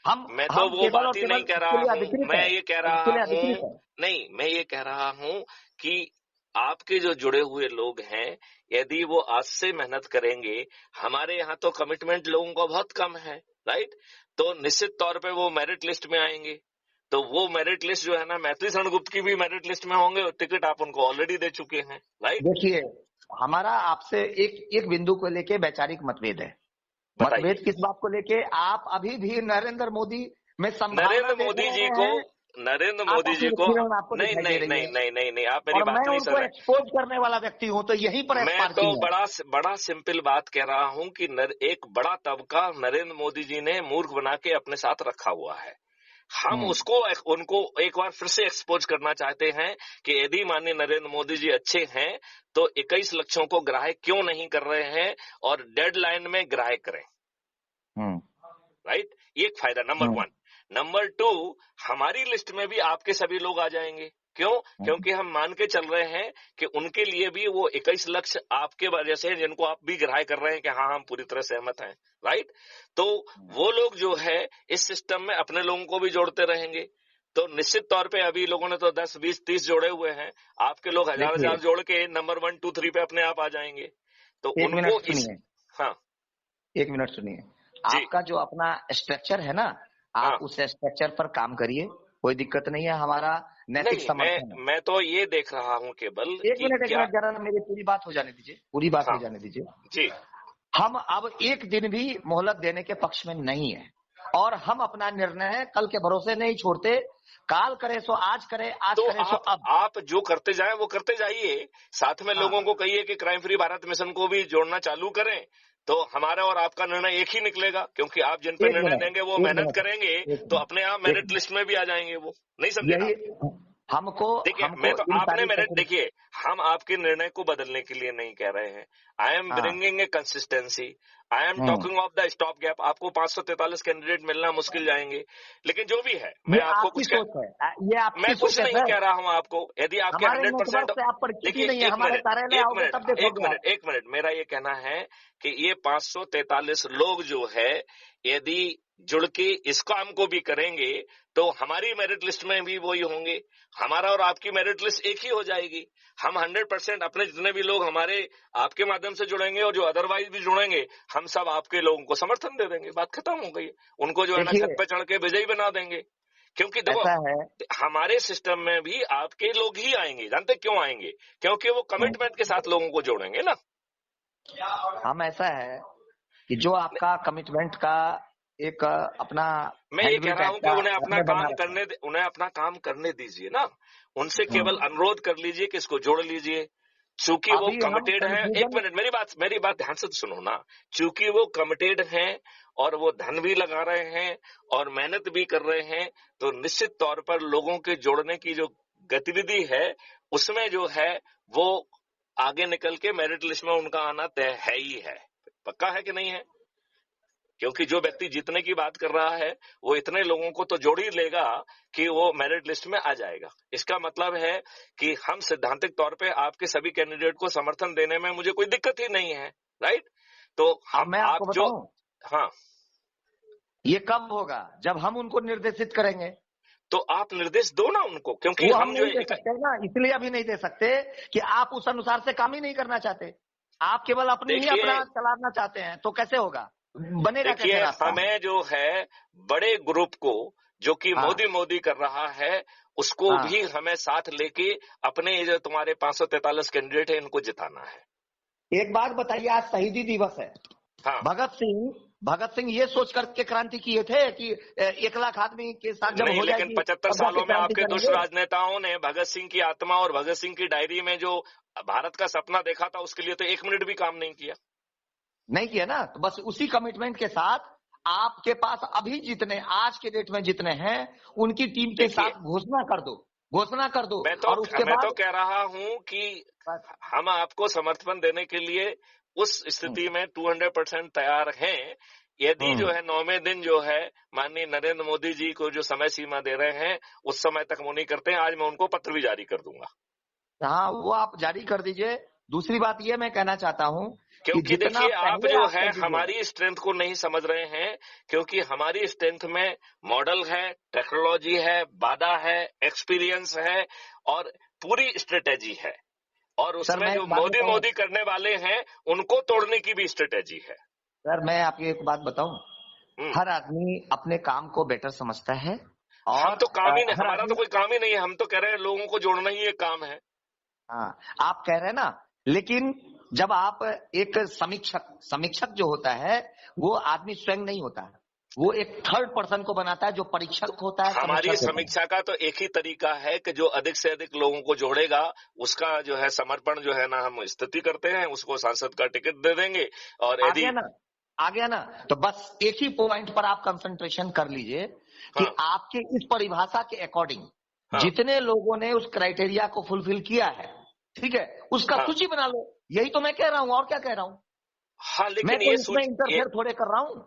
हम मैं तो हम वो केवल और बात ही नहीं केवल कह इसके रहा लिए हूं, अधिकृत मैं है, ये कह इसके रहा लिए हूं। अधिकृत है। नहीं, मैं ये कह रहा हूं कि आपके जो जुड़े हुए लोग हैं, यदि वो आज से मेहनत करेंगे, हमारे यहाँ तो कमिटमेंट लोगों का बहुत कम है, राइट। तो निश्चित तौर पे वो मेरिट लिस्ट में आएंगे। तो वो मेरिट लिस्ट जो है ना, मैथिली शरणगुप्त की भी मेरिट लिस्ट में होंगे और टिकट आप उनको ऑलरेडी दे चुके हैं, राइट। देखिए, हमारा आपसे एक एक बिंदु को लेके वैचारिक मतभेद है। बताइए। मतभेद किस बात को लेके? आप अभी भी नरेंद्र मोदी में संभावना नरेंद्र देख मोदी जी रहे को हैं। नरेंद्र आप मोदी जी अपनी को किरण आपको नहीं दिखाई दे नहीं रही नहीं है, नहीं नहीं नहीं, आप मेरी और बात मैं नहीं उनको सुन रहे। एक्सपोज करने वाला व्यक्ति हूं, तो यहीं पर मैं तो स्पार्किंग है। बड़ा सिंपल बात कह रहा हूं कि एक बड़ा तबका नरेंद्र मोदी जी ने मूर्ख बना के अपने साथ रखा हुआ है। हम उनको एक बार फिर से एक्सपोज करना चाहते हैं कि यदि माननीय नरेंद्र मोदी जी अच्छे हैं तो 21 लक्षों को ग्राह्य क्यों नहीं कर रहे हैं और डेडलाइन में ग्राह्य करें, राइट। ये एक फायदा, नंबर 1। नंबर 2, हमारी लिस्ट में भी आपके सभी लोग आ जाएंगे। क्यों? क्योंकि हम मान के चल रहे हैं कि उनके लिए भी वो 21 लक्ष्य आपके वजह से, जिनको आप भी ग्राह्य कर रहे हैं कि हाँ हम पूरी तरह सहमत हैं, राइट। तो वो लोग जो है इस सिस्टम में अपने लोगों को भी जोड़ते रहेंगे। तो निश्चित तौर पे अभी लोगों ने तो 10, 20, 30 जोड़े हुए हैं, आपके लोग हजार जोड़ के नंबर 1, 2, 3 पे अपने आप आ जाएंगे। तो एक उनको मिनट सुनिए, हाँ एक मिनट सुनिए। जी, आपका जो अपना स्ट्रक्चर है ना, हाँ। आप उस स्ट्रक्चर पर काम करिए, कोई दिक्कत नहीं है, हमारा नैतिक नहीं, समर्थन है। मैं तो ये देख रहा हूं केवल एक कि मिनट क्या। जरा मेरी पूरी बात हो जाने दीजिए, पूरी बात हाँ हो जाने दीजिए। जी, हम अब एक दिन भी मोहलत देने के पक्ष में नहीं है, और हम अपना निर्णय कल के भरोसे नहीं छोड़ते। काल करे सो आज करे, आज तो करे सो अब। आप जो करते जाएं वो करते जाइए। साथ में हाँ, लोगों को कहिए कि क्राइम फ्री भारत मिशन को भी जोड़ना चालू करें, तो हमारा और आपका निर्णय एक ही निकलेगा। क्योंकि आप जिन पे एक निर्णय मिनट, देंगे वो एक मेहनत मिनट, करेंगे एक तो मिनट, अपने आप एक मेरिट मिनट। लिस्ट में भी आ जाएंगे वो। नहीं समझे यही आप? हमको देखिए, मैं हमको तो इन आपने सारी मेरे तकनीक। देखिए, हम आपके निर्णय को बदलने के लिए नहीं कह रहे हैं। आई एम हाँ, bringing a consistency, I am talking of the stop gap. आपको 543 कैंडिडेट मिलना मुश्किल जाएंगे, लेकिन जो भी है ये मैं आपको आपकी सोच है, ये मैं आपकी कुछ सोच है नहीं सर। कह रहा हूं आपको। यदि आपके हमारे 100%, नेटवर्क से आप परिचित ही देखिए नहीं है, एक हमारे मिनट कार्यालय एक आओगे मिनट तब एक देखोगे आप। मिनट एक मिनट मेरा ये कहना है कि ये 543 लोग जो है यदि जुड़ के इस काम को भी करेंगे तो हमारी मेरिट लिस्ट में भी वही होंगे। हमारा और आपकी मेरिट लिस्ट एक ही हो जाएगी। हम 100% अपने जितने भी लोग हमारे आपके माध्यम से जुड़ेंगे और जो अदरवाइज भी जुड़ेंगे, हम सब आपके लोगों को समर्थन दे देंगे। बात खत्म हो गई। उनको जो है ना देखिए, छत पे चढ़ के विजयी बना देंगे। क्योंकि देखो, ऐसा है। हमारे सिस्टम में भी आपके लोग ही आएंगे। जानते क्यों आएंगे? क्योंकि वो कमिटमेंट के साथ लोगों को जोड़ेंगे ना। हम ऐसा है कि जो आपका कमिटमेंट का एक अपना मैं ये कह हैंडबिल रहा हूं टाइप कि का उन्हें आपने बना रखा है। अपना काम करने दीजिए ना। उनसे केवल हम्म। अनुरोध कर लीजिए कि इसको जोड़ लीजिए। चूंकि वो अभी हम कमिटेड हैं, एक कंफ्यूजन। मिनट मेरी बात ध्यान से सुनो ना। चूंकि वो कमिटेड हैं और वो धन भी लगा रहे हैं और मेहनत भी कर रहे हैं, तो निश्चित तौर पर लोगों के जोड़ने की जो गतिविधि है उसमें जो है वो आगे निकल के मेरिट लिस्ट में उनका आना तय है ही है। पक्का है कि नहीं है? क्योंकि जो व्यक्ति जीतने की बात कर रहा है वो इतने लोगों को तो जोड़ ही लेगा कि वो मेरिट लिस्ट में आ जाएगा। इसका मतलब है कि हम सैद्धांतिक तौर पे आपके सभी कैंडिडेट को समर्थन देने में मुझे कोई दिक्कत ही नहीं है, राइट? तो अब मैं आपको जो बताऊं, हाँ, ये कब होगा? जब हम उनको निर्देशित करेंगे। तो आप निर्देश दो ना उनको, क्योंकि वो हम हम जो नहीं दे सकते ना, इसलिए अभी नहीं दे सकते कि आप उस अनुसार से काम ही नहीं करना चाहते। आप केवल अपनी ही देखिए अपना चलाना चाहते हैं, तो कैसे होगा? बनेगा कैसे देखिए रास्ता? हमें जो है बड़े ग्रुप को जो कि हाँ, मोदी कर रहा है उसको हाँ। भी हमें साथ लेके अपने ये जो तुम्हारे 543 कैंडिडेट है इनको जिताना है। एक बात बताइए, आज शहीदी दिवस है। हाँ, भगत सिंह ये सोच करके क्रांति किए थे कि 1 लाख आदमी के साथ जब नहीं, हो लेकिन जाएगी 75 तब सालों जाके में क्रांति आपके दुष्ट करेंगे। राजनेताओं ने भगत सिंह की आत्मा और भगत सिंह की डायरी में जो भारत का सपना देखा था उसके लिए तो 1 मिनट भी काम नहीं किया। नहीं किया ना, तो बस उसी कमिटमेंट के साथ आपके पास अभी जितने आज के डेट में जितने हैं उनकी टीम के देखिए, साथ घोषणा कर दो और उसके मैं तो बाद कह रहा हूं कि हम आपको समर्थन देने के लिए उस स्थिति में 200% तैयार हैं। यदि जो है 9वें दिन जो है माननीय नरेंद्र मोदी जी को जो समय सीमा दे रहे हैं उस समय तक वो नहीं करते हैं, आज मैं उनको पत्र भी जारी कर दूंगा। हाँ, वो आप जारी कर दीजिए। दूसरी बात ये मैं कहना चाहता हूँ कि क्योंकि जितना देखिए आप पहले जो आप है कर दीजिएगा। हमारी स्ट्रेंथ को नहीं समझ रहे हैं, क्योंकि हमारी स्ट्रेंथ में मॉडल है, टेक्नोलॉजी है, वादा है, एक्सपीरियंस है और पूरी स्ट्रेटेजी है। और सर उसमें मैं जो एक बात बताऊं, मोदी करने वाले हैं उनको तोड़ने की भी स्ट्रेटेजी है। सर मैं आपको एक बात बताऊं, हम्म, हर आदमी अपने काम को बेटर समझता है हम और तो काम ही नहीं, हर हमारा तो आदमी, कोई काम ही नहीं है। हम तो कह रहे हैं लोगों को जोड़ना ही एक काम है। हाँ आप कह रहे हैं ना, लेकिन जब आप एक समीक्षक जो होता है वो आदमी स्वयं नहीं होता है, वो एक थर्ड पर्सन को बनाता है जो परीक्षक होता है, हमारी समीक्षक होता है। समीक्षा का तो एक ही तरीका है कि जो अधिक से अधिक लोगों को जोड़ेगा उसका जो है समर्पण जो है ना हम स्थिति करते हैं, उसको सांसद का टिकट दे देंगे। और आ यदि गया ना, तो बस एक ही पॉइंट पर आप कंसंट्रेशन कर लीजिए कि हाँ, आपके इस परिभाषा के अकॉर्डिंग हाँ, जितने लोगों ने उस क्राइटेरिया को फुलफिल किया है, ठीक है, उसका हाँ, सूची बना लो। यही तो मैं कह रहा हूं, और क्या कह रहा हूं? हाँ, मैं लेकिन तो ये इसमें इंटरफेयर थोड़े कर रहा हूं।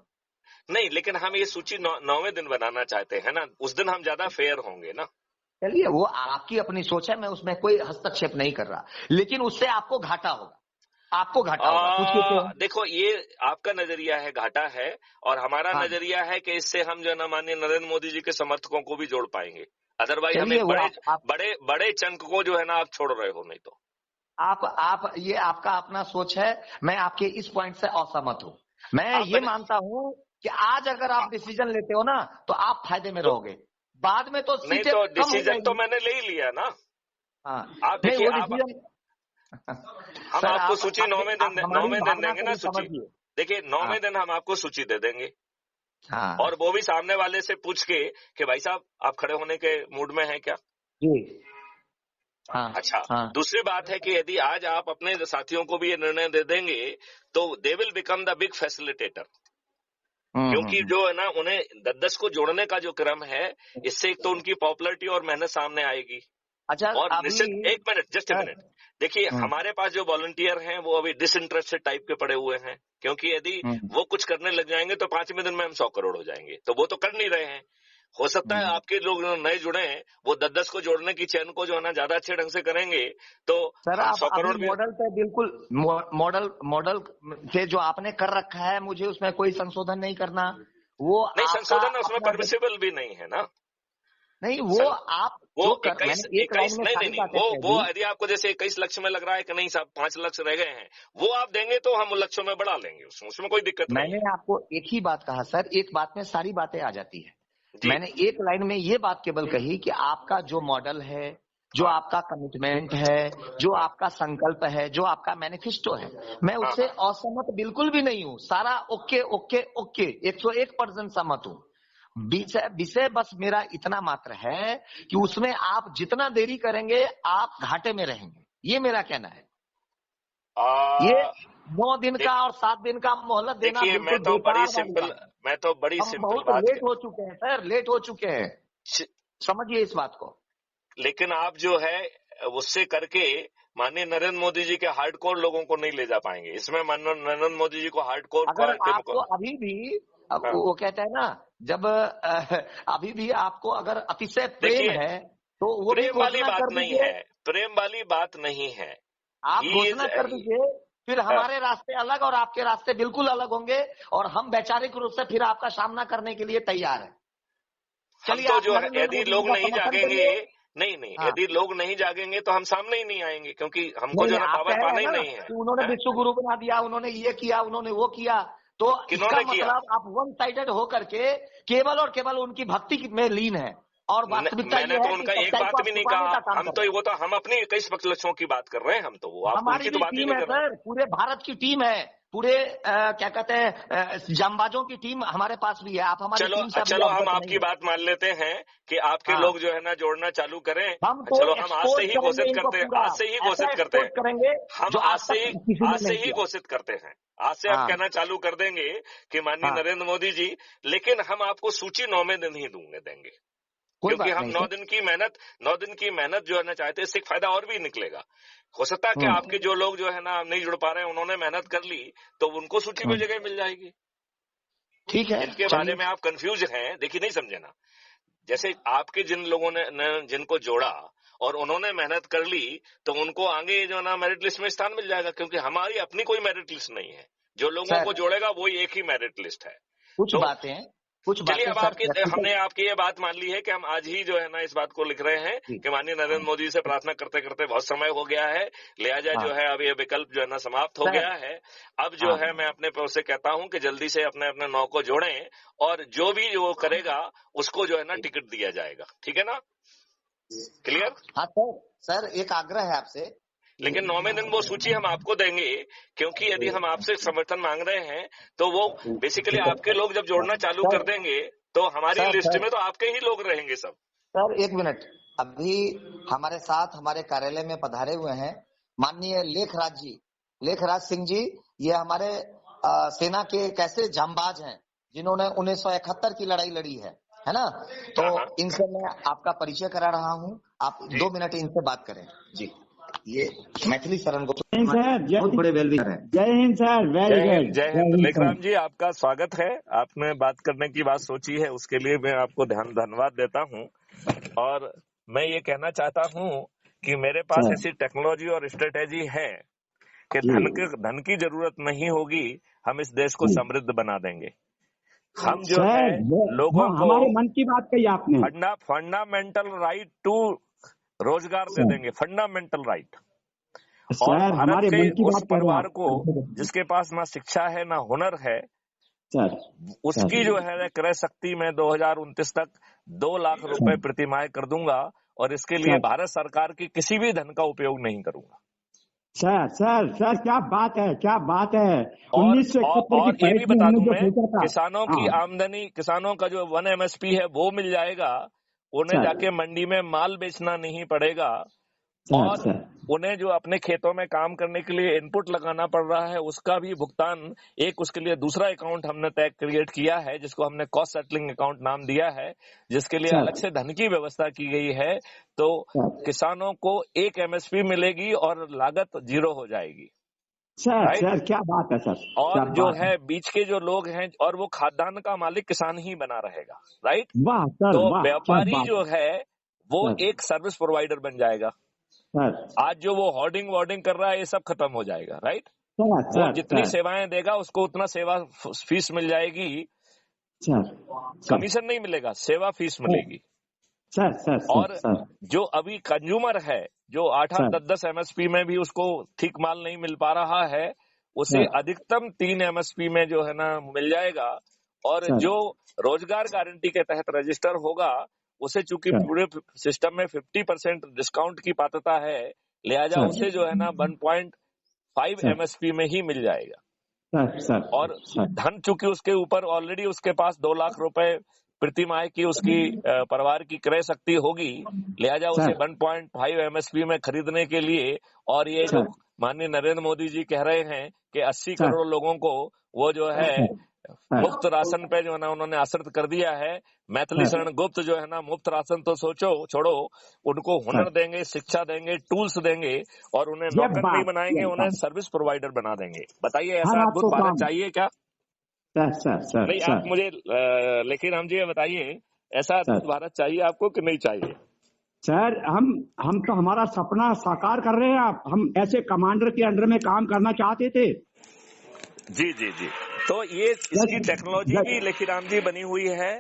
नहीं, लेकिन हम ये सूची 9वें दिन बनाना चाहते हैं ना, उस दिन हम ज्यादा फेयर होंगे ना। चलिए, वो आपकी अपनी सोच है, मैं उसमें कोई हस्तक्षेप नहीं कर रहा, लेकिन उससे आपको घाटा होगा, पूछिए क्यों? देखो ये आपका नजरिया है, घाटा है, और हमारा हाँ, नजरिया है कि इससे हम जो है ना माननीय नरेंद्र मोदी जी के समर्थकों को भी जोड़ पाएंगे। अदरवाइज हम चलिए एक वो बड़े आप बड़े बड़े चंक को जो है ना आप छोड़ रहे हो, नहीं तो। आप ये आपका अपना सोच है, मैं आपके इस पॉइंट से असहमत हूं। मैं ये मानता हूं कि आज अगर आप डिसीजन लेते हो ना तो आप फायदे में रहोगे, बाद में तो नहीं सीटें तो कम हो डिसीजन तो जाएगी। मैंने ले ही लिया ना। हाँ, आप नहीं देखिए, वो आप डिसीजन हम सर आपको आप सूची आप हमारी 9वें दिन भावना देंगे को ना भी सूची। समझिए। देखिए 9वें हाँ, दिन हम आपको सूची दे देंगे, हाँ और वो भी सामने वाले से पूछ के कि भाई साहब आप खड़े होने के मूड में हैं क्या। जी, हाँ, अच्छा, हाँ, दूसरी बात है कि यदि आज आप अपने साथियों को भी ये निर्णय दे देंगे तो they will become the big facilitator. क्योंकि जो है ना उन्हें 10-10 को जोड़ने का जो क्रम है, इससे एक तो उनकी पॉपुलैरिटी और मेहनत सामने आएगी। अच्छा और अभी निश्चित, एक minute, just a sir, minute, देखिए हमारे पास जो वॉलंटियर हैं वो अभी डिसइंटरेस्टेड टाइप के पड़े हुए हैं, क्योंकि यदि वो कुछ करने लग जाएंगे तो 5वें दिन में हम 100 करोड़ हो जाएंगे, तो वो तो कर नहीं रहे हैं। हो सकता है आपके लोग जो नए जुड़े हैं वो 10-10 को जोड़ने की चैन को जो है ना ज्यादा अच्छे ढंग से करेंगे, तो सर हम आप 100 अभी करोड़ भी मॉडल पे बिल्कुल मॉडल से जो आपने कर रखा है, मुझे उसमें कोई संशोधन नहीं करना। वो नहीं, आपका संशोधन उसमें अपना परमिसिबल भी नहीं है ना। नहीं, वो आप वो जो कर, 21 मैंने एक लाइन 21 में नहीं नहीं सारी नहीं, बातें कह वो दी। यदि आपको जैसे 21 लक्ष्य में लग रहा है कि नहीं साहब 5 लक्ष्य रह गए हैं, वो आप देंगे तो हम लक्ष्यों में बढ़ा लेंगे, उसमें कोई दिक्कत नहीं मैंने है। आपको एक ही बात कहा सर, एक बात में सारी बातें आ जाती है। जी, मैंने एक लाइन में ये बात केवल कही कि आपका जो मॉडल है, जो हाँ, आपका कमिटमेंट है, जो हाँ, आपका संकल्प है, जो आपका मैनिफेस्टो है, मैं हाँ, उससे हाँ। असहमत बिल्कुल भी नहीं हूँ। सारा ओके ओके ओके 101% सहमत हूँ। विषय बस मेरा इतना मात्र है कि उसमें आप जितना देरी करेंगे आप घाटे में रहेंगे, ये मेरा कहना है। ये 9 दिन का और 7 दिन का मोहलत देना देखिए बिल्कुल बेकार वाली बात है। मैं तो बड़ी हम सिंपल बहुत बात लेट हो चुके हैं सर, लेट हो चुके हैं, समझिए इस बात को। लेकिन आप जो है उससे करके माननीय नरेंद्र मोदी जी के हार्डकोर लोगों को नहीं ले जा पाएंगे। इसमें माननीय नरेंद्र मोदी जी को हार्डकोर अगर आपको अभी भी अब वो कहते हैं ना, जब अभी भी आपको अगर अतिशय प्रेम देखिए, है तो वो भी प्रेम वाली घोषणा बात कर नहीं दीजिए, है, प्रेम वाली बात नहीं है। आप He is, घोषणा कर दीजिए, फिर हमारे रास्ते अलग और आपके रास्ते बिल्कुल अलग होंगे, और हम वैचारिक रूप से फिर आपका सामना करने के लिए तैयार हैं। हम चलिए, तो आप जो है, नरेंद्र यदि मोदी लोग जी का नहीं समर्थन जागेंगे, करिए। नहीं, हाँ, यदि लोग नहीं जागेंगे तो हम सामने ही नहीं आएंगे, क्योंकि हमको नहीं जो नहीं, है ना आप पावर कह रहे पाना हैं ही ना नहीं है। कि उन्होंने विश्व गुरु बना दिया, उन्होंने ये किया, उन्होंने वो किया, तो इसका किन्होंने किया? मतलब आप वन साइडेड होकर के केवल और केवल उनकी भक्ति में लीन है, और वास्तविकता मैंने ये तो है कि उनका एक सच्चाई को बात आप भी नहीं छुपाने कहा। का काम हम कर तो रहे हैं। वो तो हम अपनी 21 पक्षों की बात कर रहे हैं, हम तो वो आप हमारी उनकी तो भी बात ही टीम नहीं है कर रहे हैं। सर, पूरे भारत की टीम है, पूरे क्या कहते हैं जांबाजों की टीम हमारे पास भी है। आप हमारी चलो टीम से अभी चलो, हम अवगत आपकी नहीं है। बात मान लेते हैं कि आपके हाँ, लोग जो है ना जोड़ना चालू करें। हम तो चलो, हम आज से एक्सपोज ही करेंगे घोषित इनको करते हैं, पूरा, आज से ही ऐसा घोषित करते एक्सपोज हैं। करेंगे हम जो आज तक किसी ने नहीं किया। घोषित करते हैं, आज से हम हाँ, कहना चालू कर देंगे कि माननीय हाँ, नरेंद्र मोदी जी, लेकिन हम आपको सूची 9वें दिन ही देंगे, कोई क्योंकि बात हम नहीं 9 सर। दिन की मेहनत 9 दिन की मेहनत जो है ना चाहते हैं, इससे एक फायदा और भी निकलेगा। हो सकता है कि आपके जो लोग जो है ना नहीं जुड़ पा रहे हैं, उन्होंने मेहनत कर ली तो उनको सूची में जगह मिल जाएगी। ठीक है, जिनके बारे चलिए। में आप कंफ्यूज हैं, देखिए नहीं समझे ना, जैसे आपके जिन लोगों ने जिनको जोड़ा और उन्होंने मेहनत कर ली, तो उनको आगे जो ना मेरिट लिस्ट में स्थान मिल जाएगा, क्योंकि हमारी अपनी कोई मेरिट लिस्ट नहीं है। जो लोगों को सर, जोड़ेगा वही एक ही मेरिट लिस्ट है। कुछ तो चलिए, बातें अब सर हमने प्रैक्टिकल। आपकी ये बात मान ली है कि हम आज ही जो है ना इस बात को लिख रहे हैं जी, कि माननीय नरेंद्र मोदी से प्रार्थना करते करते बहुत समय हो गया है, लिहाजा हाँ जो है अब ये विकल्प जो है ना समाप्त हो सर। गया है। अब जो हाँ, है मैं अपने पर से कहता हूं कि जल्दी से अपने अपने नौ को जोड़ें, और जो भी वो करेगा उसको जो है ना टिकट दिया जाएगा। ठीक है ना? क्लियर? हाँ सर, सर एक आग्रह है आपसे। लेकिन 9वें दिन वो सूची हम आपको देंगे, क्योंकि यदि हम आपसे समर्थन मांग रहे हैं तो वो बेसिकली आपके लोग जब जोड़ना चालू कर सर, देंगे तो हमारी सर, लिस्ट सर, में तो आपके ही लोग रहेंगे सब। सर एक मिनट। अभी हमारे साथ हमारे कार्यालय में पधारे हुए हैं माननीय लेखराज जी, लेखराज सिंह जी। ये हमारे सेना के कैसे जांबाज हैं जिन्होंने 1971 की लड़ाई लड़ी है ना? तो हाँ, हाँ। इनसे मैं आपका परिचय करा रहा हूँ, आप जी। 2 मिनट इनसे बात करें। जी, ये मैथिली शरण को सर, बहुत बड़े वेलविशर हैं। जय हिंद सर, वेरी गुड। जय हिंद। लेखराम जी, आपका स्वागत है। आपने बात करने की बात सोची है, उसके लिए मैं आपको धन्यवाद देता हूं। और मैं ये कहना चाहता हूं कि मेरे पास सर। ऐसी टेक्नोलॉजी और स्ट्रेटेजी है कि जी। धन की जरूरत नहीं होगी, हम इस देश को जी। समृद्ध बना देंगे। हम जो सर, है लोगों को हमारे मन की बात कही आपने। फंडामेंटल राइट टू रोजगार दे देंगे, फंडामेंटल राइट। और सर, भारत हमारे के मन की उस बात कह रहे परिवार को आप। जिसके पास ना शिक्षा है ना हुनर है, सर, उसकी जो है क्रय शक्ति में 2029 तक 2 लाख रुपए प्रतिमाह कर दूंगा, और इसके लिए भारत सरकार की किसी भी धन का उपयोग नहीं करूंगा। सर सर सर, क्या बात है, क्या बात है। और 1971 की ये भी फाइट में बता हमने दूं जो मैं, सोचा था। किसानों की आमदनी, किसानों का जो 1 MSP है वो मिल जाएगा, उन्हें जाके मंडी में माल बेचना नहीं पड़ेगा। और उन्हें जो अपने खेतों में काम करने के लिए इनपुट लगाना पड़ रहा है उसका भी भुगतान, एक उसके लिए दूसरा अकाउंट हमने क्रिएट किया है, जिसको हमने कॉस्ट सेटलिंग अकाउंट नाम दिया है, जिसके लिए अलग से धन की व्यवस्था की गई है। तो किसानों को 1 MSP मिलेगी और लागत 0 हो जाएगी। सर, क्या बात है सर। और जो है बीच के जो लोग हैं, और वो खाद्यान्न का मालिक किसान ही बना रहेगा। राइट? वाह सर, तो वाह, व्यापारी जो है वो एक सर्विस प्रोवाइडर बन जाएगा। आज जो वो होर्डिंग वॉर्डिंग कर रहा है, ये सब खत्म हो जाएगा। राइट? वो जितनी सेवाएं देगा उसको उतना सेवा फीस मिल जाएगी। कमीशन नहीं मिलेगा, सेवा फीस मिलेगी। और जो अभी कंज्यूमर है, जो 8-10 MSP में भी उसको ठीक माल नहीं मिल पा रहा है, उसे अधिकतम 3 MSP में जो है ना मिल जाएगा। और जो रोजगार गारंटी के तहत रजिस्टर होगा, उसे चूंकि पूरे सिस्टम में 50% डिस्काउंट की पात्रता है, लिहाजा उसे जो है ना 1.5 MSP में ही मिल जाएगा। और धन चूंकि उसके ऊपर ऑलरेडी उसके पास 2 लाख रुपए प्रतिमाह की उसकी परिवार की क्रय शक्ति होगी, लिहाजा उसे 1.5 MSP में खरीदने के लिए, और ये जो माननीय नरेंद्र मोदी जी कह रहे हैं कि 80 करोड़ लोगों को वो जो है मुफ्त राशन पे जो है ना उन्होंने आश्रित कर दिया है। मैथिली शरण गुप्त जो है ना मुफ्त राशन तो छोड़ो, उनको हुनर देंगे, शिक्षा देंगे, टूल्स देंगे, और उन्हें नौकर नहीं बनाएंगे, उन्हें सर्विस प्रोवाइडर बना देंगे। बताइए, ऐसा अद्भुत भारत चाहिए क्या? सर नहीं, आप मुझे लेकिन हम जी ये बताइए, ऐसा अद्भुत भारत चाहिए आपको कि नहीं चाहिए? सर, हम तो हमारा सपना साकार कर रहे हैं आप। हम ऐसे कमांडर के अंडर में काम करना चाहते थे। जी जी जी। तो ये इसकी टेक्नोलॉजी भी लेखीराम जी बनी हुई है,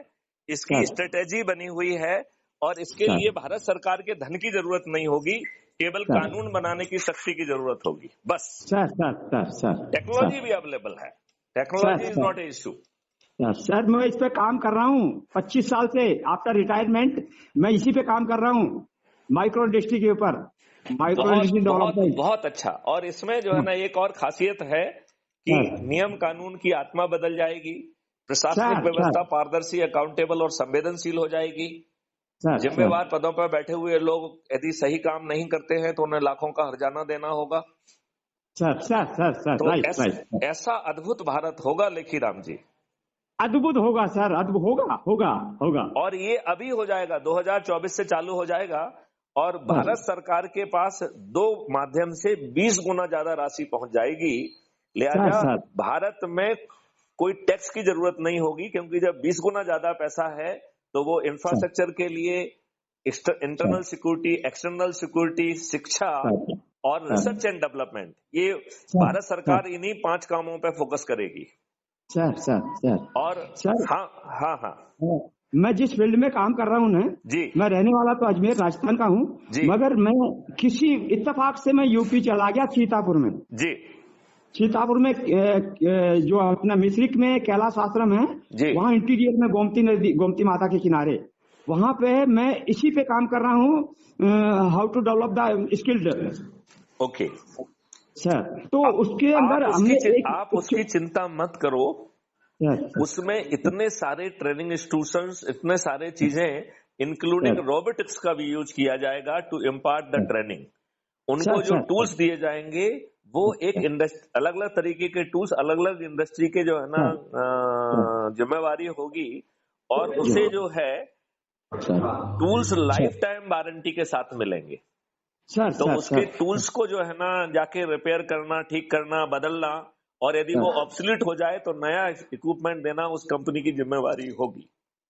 इसकी स्ट्रेटेजी बनी हुई है, और इसके लिए भारत सरकार के धन की जरूरत नहीं होगी, केवल कानून बनाने की शक्ति की जरूरत होगी बस। सर टेक्नोलॉजी भी अवेलेबल है, technology is not a issue. Sir, मैं इस पे काम कर रहा हूँ 25 साल से। आफ्टर रिटायरमेंट मैं इसी पे काम कर रहा हूँ, माइक्रो इंडस्ट्री के ऊपर, माइक्रो इंडस्ट्री डेवलपमेंट। बहुत अच्छा। और इसमें जो है ना एक और खासियत है कि नियम कानून की आत्मा बदल जाएगी, प्रशासनिक व्यवस्था पारदर्शी, अकाउंटेबल और संवेदनशील हो जाएगी। जिम्मेवार पदों पर बैठे हुए लोग यदि सही काम नहीं करते हैं तो उन्हें लाखों का हर्जाना देना होगा। तो ऐसा अद्भुत भारत होगा लेखीराम जी, अद्भुत होगा सर, अद्भुत होगा। और ये अभी हो जाएगा, 2024 से चालू हो जाएगा, और भारत सरकार के पास 2 माध्यम से 20 गुना ज्यादा राशि पहुंच जाएगी। लिहाजा भारत में कोई टैक्स की जरूरत नहीं होगी, क्योंकि जब 20 गुना ज्यादा पैसा है तो वो इंफ्रास्ट्रक्चर के लिए, इंटरनल सिक्योरिटी, एक्सटर्नल सिक्योरिटी, शिक्षा और रिसर्च एंड डेवलपमेंट, ये भारत सरकार इन्हीं 5 कामों पे फोकस करेगी। सर और हाँ, मैं जिस फील्ड में काम कर रहा हूँ ना जी, मैं रहने वाला तो अजमेर राजस्थान का हूँ, मगर मैं किसी इत्तेफाक से मैं यूपी चला गया, सीतापुर में जी। सीतापुर में जो अपना मिश्रिक में कैलाश आश्रम है, वहाँ इंटीरियर में गोमती माता के किनारे, वहाँ पे मैं इसी पे काम कर रहा हूँ, how to develop the skilled. Okay sir, तो उसके अंदर आप उसकी चिंता मत करो, उसमें इतने सारे ट्रेनिंग इंस्टीट्यूशंस, इतने सारे चीजें, इंक्लूडिंग रोबोटिक्स का भी यूज किया जाएगा टू इम्पार्ट द ट्रेनिंग। उनको जो टूल्स दिए जाएंगे वो एक अलग अलग तरीके के टूल्स, अलग अलग इंडस्ट्री के जो है ना जिम्मेवारी होगी, और उसे जो है टूल्स लाइफ टाइम वारंटी के साथ मिलेंगे। तो उसके टूल्स को जो है ना जाके रिपेयर करना, ठीक करना, बदलना, और यदि वो ऑब्सोलीट हो जाए तो नया इक्विपमेंट देना उस कंपनी की जिम्मेवारी होगी।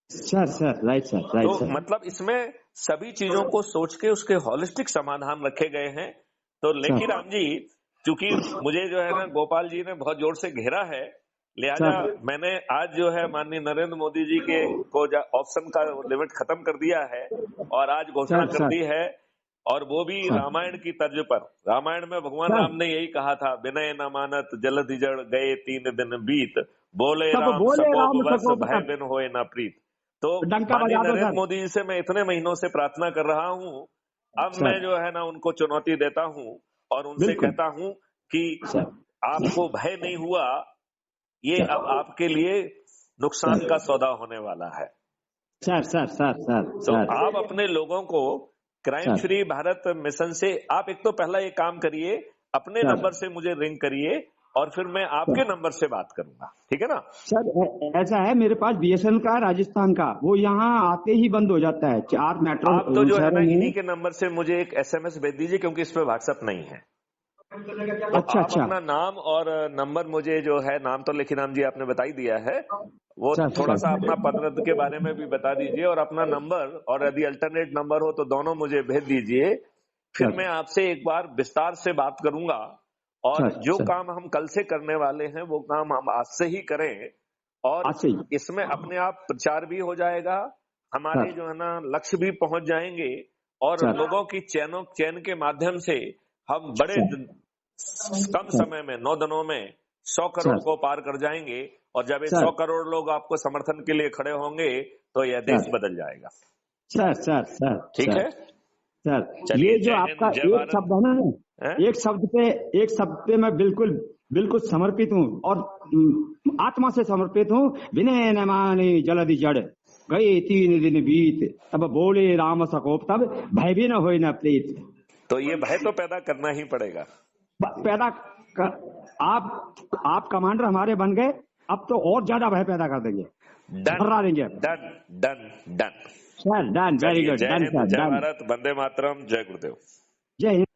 राइट तो मतलब इसमें सभी चीजों को सोच के उसके होलिस्टिक समाधान रखे गए हैं। तो लेखीराम जी, चूंकि मुझे जो है ना गोपाल जी ने बहुत जोर से घेरा है, लिहाजा मैंने आज जो है माननीय नरेंद्र मोदी जी के को ऑप्शन का लिमिट खत्म कर दिया है, और आज घोषणा कर दी है, और वो भी रामायण की तर्ज पर। रामायण में भगवान राम ने यही कहा था, विनय न मानत जलधि जड़ गए 3 दिन बीत, बोले राम सकोप बस भय बिन होए न प्रीत। तो माननीय नरेंद्र मोदी जी से मैं इतने महीनों से प्रार्थना कर रहा हूँ, अब मैं जो है ना उनको चुनौती देता हूँ और उनसे कहता हूँ कि आपको भय नहीं हुआ, ये अब आपके लिए नुकसान का सौदा होने वाला है। तो आप अपने लोगों को क्राइम फ्री भारत मिशन से आप एक तो पहला एक काम करिए, अपने नंबर से मुझे रिंग करिए, और फिर मैं आपके नंबर से बात करूंगा, ठीक है ना? सर ऐसा है, मेरे पास BSNL का राजस्थान का, वो यहाँ आते ही बंद हो जाता है। 4 मेट्रो आप तो जो है ना इन्हीं के नंबर से मुझे एक SMS भेज दीजिए, क्योंकि इस पे व्हाट्सएप नहीं है। अच्छा, आप अपना नाम और नंबर मुझे जो है, नाम तो लेखीराम जी आपने बता ही दिया है, वो थोड़ा सा अपना पद के बारे में भी बता दीजिए, और अपना नंबर, और यदि अल्टरनेट नंबर हो तो दोनों मुझे भेज दीजिए। फिर मैं आपसे एक बार विस्तार से बात करूंगा, और जो काम हम कल से करने वाले हैं वो काम हम आज से ही करें, और इसमें अपने आप प्रचार भी हो जाएगा, हमारे जो है ना लक्ष्य भी पहुंच जाएंगे, और लोगों की चैन के माध्यम से हम बड़े कम समय में 9 दिनों में 100 करोड़ को पार कर जाएंगे, और जब ये 100 करोड़ लोग आपको समर्थन के लिए खड़े होंगे तो यह देश बदल जाएगा। सर ठीक है सर, ये जो आपका एक शब्द है ना, एक शब्द पे मैं बिल्कुल समर्पित हूँ, और आत्मा से समर्पित हूँ। विनय न माने जलधि जड़ गए 3 दिन बीत, तब बोले राम सकोप, तब भय भी न होए न प्रीत। तो ये भय तो पैदा करना ही पड़ेगा। आप कमांडर हमारे बन गए, अब तो और ज्यादा भय पैदा कर देंगे, डरा देंगे। Done sir, done, very good, done sir, जय भारत, वंदे मातरम, जय गुरुदेव, जय हिंद।